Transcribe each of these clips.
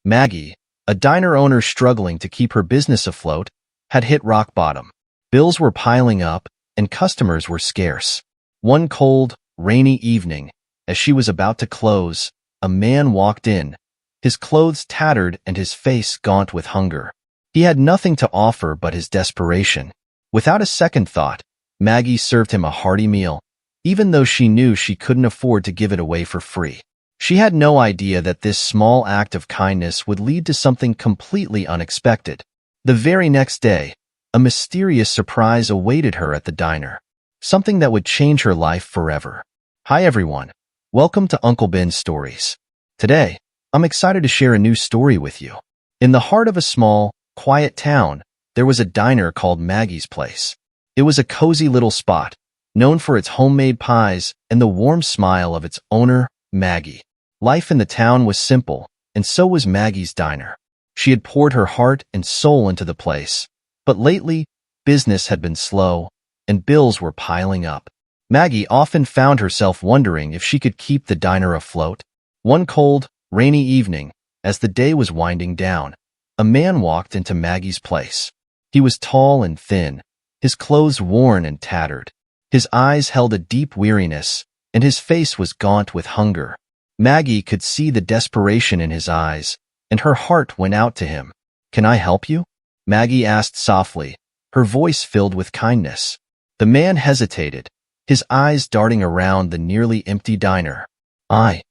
Maggie, a diner owner struggling to keep her business afloat, had hit rock bottom. Bills were piling up, and customers were scarce. One cold, rainy evening, as she was about to close, a man walked in, his clothes tattered and his face gaunt with hunger. He had nothing to offer but his desperation. Without a second thought, Maggie served him a hearty meal, even though she knew she couldn't afford to give it away for free. She had no idea that this small act of kindness would lead to something completely unexpected. The very next day, a mysterious surprise awaited her at the diner, something that would change her life forever. Hi everyone, welcome to Uncle Ben's Stories. Today, I'm excited to share a new story with you. In the heart of a small, quiet town, there was a diner called Maggie's Place. It was a cozy little spot, known for its homemade pies and the warm smile of its owner, Maggie. Life in the town was simple, and so was Maggie's diner. She had poured her heart and soul into the place, but lately, business had been slow, and bills were piling up. Maggie often found herself wondering if she could keep the diner afloat. One cold, rainy evening, as the day was winding down, a man walked into Maggie's place. He was tall and thin, his clothes worn and tattered. His eyes held a deep weariness, and his face was gaunt with hunger. Maggie could see the desperation in his eyes, and her heart went out to him. "Can I help you?" Maggie asked softly, her voice filled with kindness. The man hesitated, his eyes darting around the nearly empty diner. I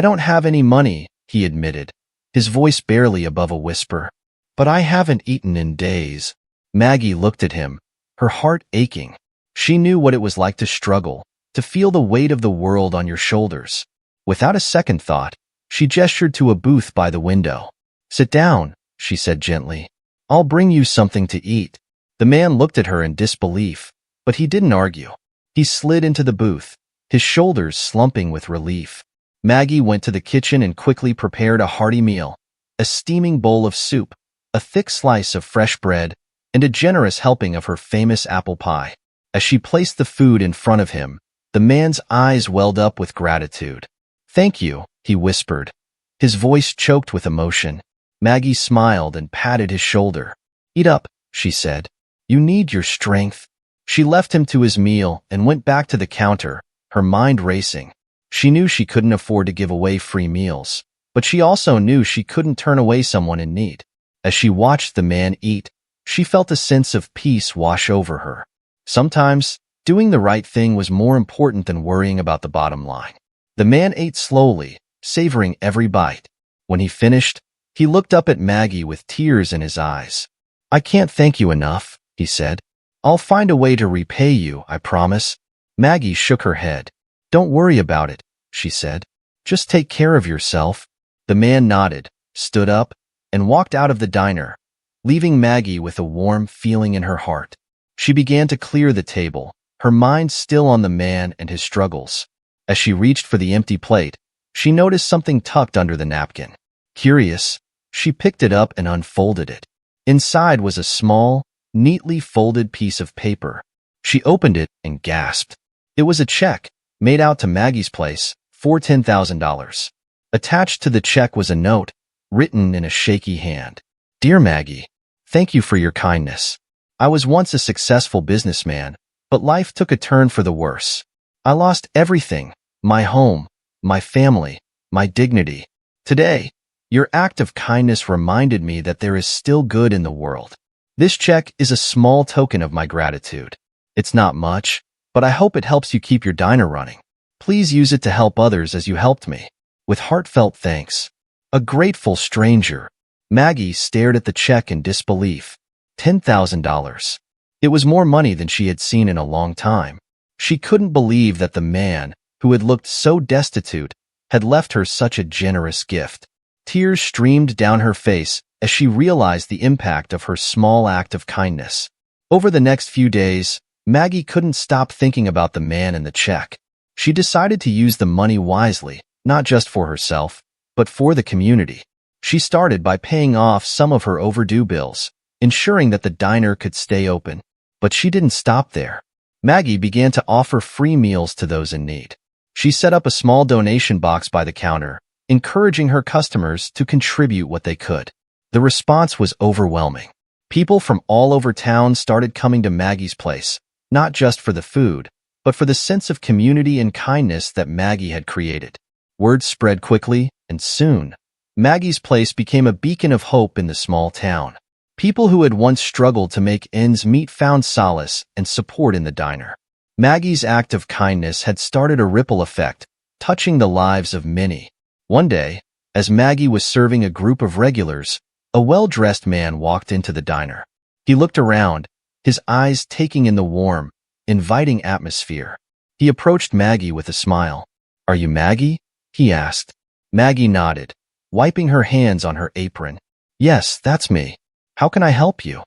don't have any money," he admitted, his voice barely above a whisper. "But I haven't eaten in days." Maggie looked at him, her heart aching. She knew what it was like to struggle, to feel the weight of the world on your shoulders. Without a second thought, she gestured to a booth by the window. "Sit down," she said gently. "I'll bring you something to eat." The man looked at her in disbelief, but he didn't argue. He slid into the booth, his shoulders slumping with relief. Maggie went to the kitchen and quickly prepared a hearty meal, a steaming bowl of soup, a thick slice of fresh bread, and a generous helping of her famous apple pie. As she placed the food in front of him, the man's eyes welled up with gratitude. "Thank you," he whispered, his voice choked with emotion. Maggie smiled and patted his shoulder. "Eat up," she said. "You need your strength." She left him to his meal and went back to the counter, her mind racing. She knew she couldn't afford to give away free meals, but she also knew she couldn't turn away someone in need. As she watched the man eat, she felt a sense of peace wash over her. Sometimes, doing the right thing was more important than worrying about the bottom line. The man ate slowly, savoring every bite. When he finished, he looked up at Maggie with tears in his eyes. "I can't thank you enough," he said. "I'll find a way to repay you, I promise." Maggie shook her head. "Don't worry about it," she said. "Just take care of yourself." The man nodded, stood up, and walked out of the diner, leaving Maggie with a warm feeling in her heart. She began to clear the table, her mind still on the man and his struggles. As she reached for the empty plate, she noticed something tucked under the napkin. Curious, she picked it up and unfolded it. Inside was a small, neatly folded piece of paper. She opened it and gasped. It was a check, made out to Maggie's Place, for $10,000. Attached to the check was a note, written in a shaky hand. "Dear Maggie, thank you for your kindness. I was once a successful businessman, but life took a turn for the worse. I lost everything, my home, my family, my dignity. Today, your act of kindness reminded me that there is still good in the world. This check is a small token of my gratitude. It's not much, but I hope it helps you keep your diner running. Please use it to help others as you helped me. With heartfelt thanks." A grateful stranger. Maggie stared at the check in disbelief. $10,000. It was more money than she had seen in a long time. She couldn't believe that the man, who had looked so destitute, had left her such a generous gift. Tears streamed down her face as she realized the impact of her small act of kindness. Over the next few days, Maggie couldn't stop thinking about the man and the check. She decided to use the money wisely, not just for herself, but for the community. She started by paying off some of her overdue bills, ensuring that the diner could stay open. But she didn't stop there. Maggie began to offer free meals to those in need. She set up a small donation box by the counter, encouraging her customers to contribute what they could. The response was overwhelming. People from all over town started coming to Maggie's place, not just for the food, but for the sense of community and kindness that Maggie had created. Word spread quickly, and soon, Maggie's place became a beacon of hope in the small town. People who had once struggled to make ends meet found solace and support in the diner. Maggie's act of kindness had started a ripple effect, touching the lives of many. One day, as Maggie was serving a group of regulars, a well-dressed man walked into the diner. He looked around, his eyes taking in the warm, inviting atmosphere. He approached Maggie with a smile. "Are you Maggie?" he asked. Maggie nodded, wiping her hands on her apron. "Yes, that's me. How can I help you?"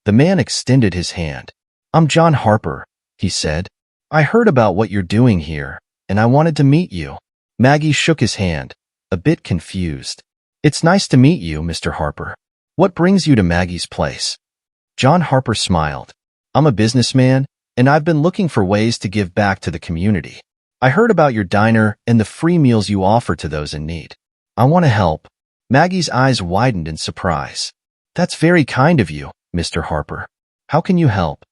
The man extended his hand. "I'm John Harper," he said. "I heard about what you're doing here, and I wanted to meet you." Maggie shook his hand, a bit confused. "It's nice to meet you, Mr. Harper. What brings you to Maggie's place?" John Harper smiled. "I'm a businessman, and I've been looking for ways to give back to the community. I heard about your diner and the free meals you offer to those in need. I want to help." Maggie's eyes widened in surprise. "That's very kind of you, Mr. Harper. How can you help?"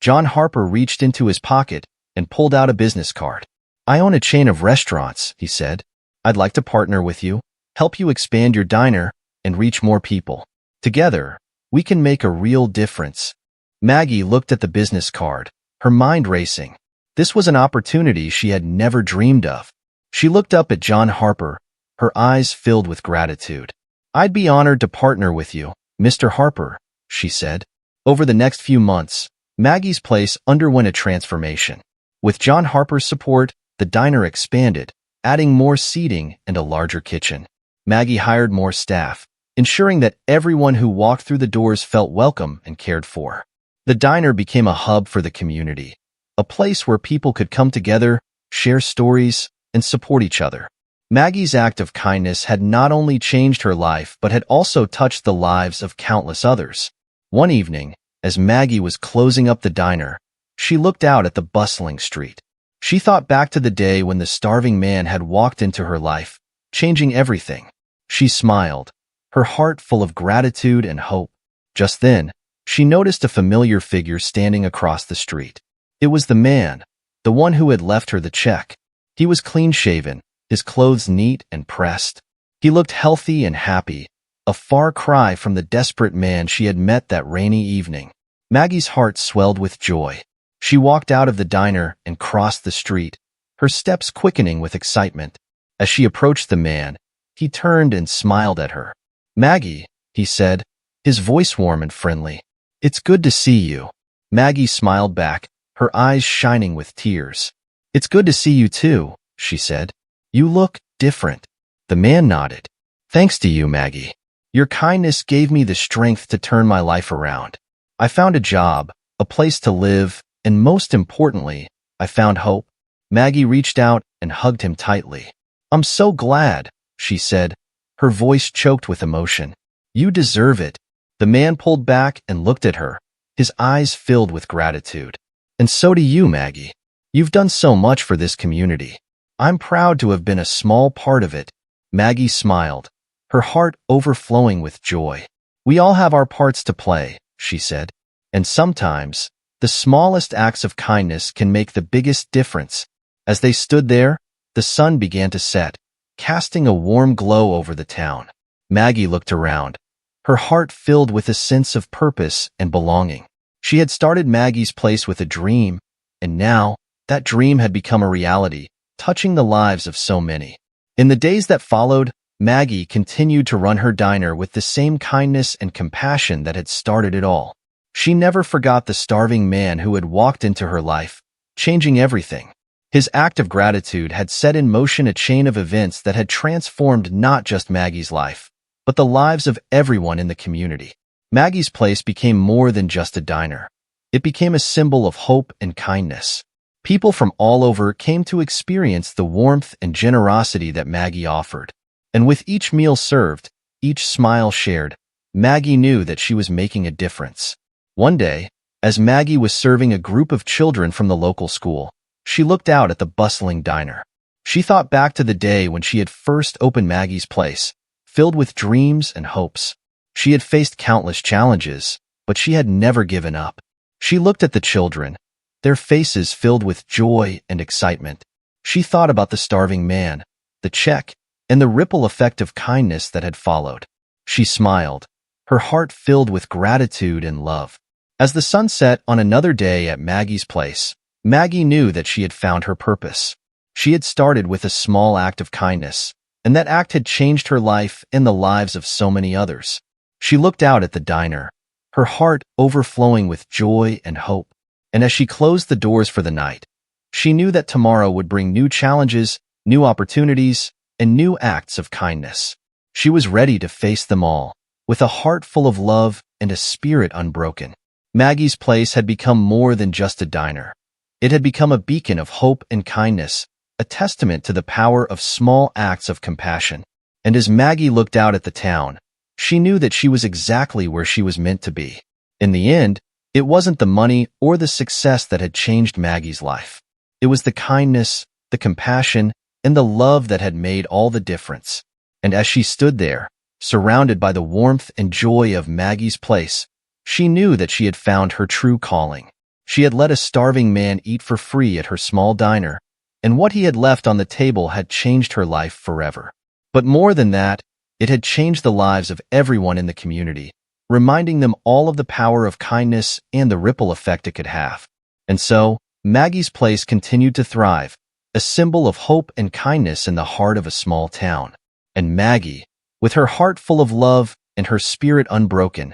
John Harper reached into his pocket and pulled out a business card. "I own a chain of restaurants," he said. "I'd like to partner with you, help you expand your diner, and reach more people. Together, we can make a real difference." Maggie looked at the business card, her mind racing. This was an opportunity she had never dreamed of. She looked up at John Harper, her eyes filled with gratitude. "I'd be honored to partner with you, Mr. Harper," she said. Over the next few months, Maggie's place underwent a transformation. With John Harper's support, the diner expanded, adding more seating and a larger kitchen. Maggie hired more staff, ensuring that everyone who walked through the doors felt welcome and cared for. The diner became a hub for the community, a place where people could come together, share stories, and support each other. Maggie's act of kindness had not only changed her life but had also touched the lives of countless others. One evening, as Maggie was closing up the diner, she looked out at the bustling street. She thought back to the day when the starving man had walked into her life, changing everything. She smiled, her heart full of gratitude and hope. Just then, she noticed a familiar figure standing across the street. It was the man, the one who had left her the check. He was clean-shaven, his clothes neat and pressed. He looked healthy and happy, a far cry from the desperate man she had met that rainy evening. Maggie's heart swelled with joy. She walked out of the diner and crossed the street, her steps quickening with excitement. As she approached the man, he turned and smiled at her. "Maggie," he said, his voice warm and friendly. "It's good to see you." Maggie smiled back, her eyes shining with tears. "It's good to see you too," she said. "You look different." The man nodded. "Thanks to you, Maggie. Your kindness gave me the strength to turn my life around. I found a job, a place to live, and most importantly, I found hope." Maggie reached out and hugged him tightly. "I'm so glad," she said, her voice choked with emotion. "You deserve it." The man pulled back and looked at her, his eyes filled with gratitude. "And so do you, Maggie. You've done so much for this community. I'm proud to have been a small part of it." Maggie smiled, her heart overflowing with joy. "We all have our parts to play," she said. "And sometimes, the smallest acts of kindness can make the biggest difference." As they stood there, the sun began to set, casting a warm glow over the town. Maggie looked around, her heart filled with a sense of purpose and belonging. She had started Maggie's place with a dream, and now that dream had become a reality, touching the lives of so many. In the days that followed, Maggie continued to run her diner with the same kindness and compassion that had started it all. She never forgot the starving man who had walked into her life, changing everything. His act of gratitude had set in motion a chain of events that had transformed not just Maggie's life, but the lives of everyone in the community. Maggie's place became more than just a diner. It became a symbol of hope and kindness. People from all over came to experience the warmth and generosity that Maggie offered. And with each meal served, each smile shared, Maggie knew that she was making a difference. One day, as Maggie was serving a group of children from the local school, she looked out at the bustling diner. She thought back to the day when she had first opened Maggie's Place, filled with dreams and hopes. She had faced countless challenges, but she had never given up. She looked at the children, their faces filled with joy and excitement. She thought about the starving man, the check, and the ripple effect of kindness that had followed. She smiled, her heart filled with gratitude and love. As the sun set on another day at Maggie's Place, Maggie knew that she had found her purpose. She had started with a small act of kindness, and that act had changed her life and the lives of so many others. She looked out at the diner, her heart overflowing with joy and hope. And as she closed the doors for the night, she knew that tomorrow would bring new challenges, new opportunities, and new acts of kindness. She was ready to face them all, with a heart full of love and a spirit unbroken. Maggie's Place had become more than just a diner. It had become a beacon of hope and kindness, a testament to the power of small acts of compassion. And as Maggie looked out at the town, she knew that she was exactly where she was meant to be. In the end, it wasn't the money or the success that had changed Maggie's life. It was the kindness, the compassion, and the love that had made all the difference. And as she stood there, surrounded by the warmth and joy of Maggie's Place, she knew that she had found her true calling. She had let a starving man eat for free at her small diner, and what he had left on the table had changed her life forever. But more than that, it had changed the lives of everyone in the community, reminding them all of the power of kindness and the ripple effect it could have. And so, Maggie's Place continued to thrive, a symbol of hope and kindness in the heart of a small town. And Maggie, with her heart full of love and her spirit unbroken,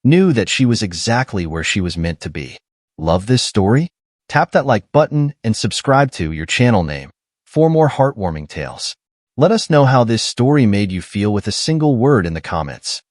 knew that she was exactly where she was meant to be. Love this story? Tap that like button and subscribe to your channel name for more heartwarming tales. Let us know how this story made you feel with a single word in the comments.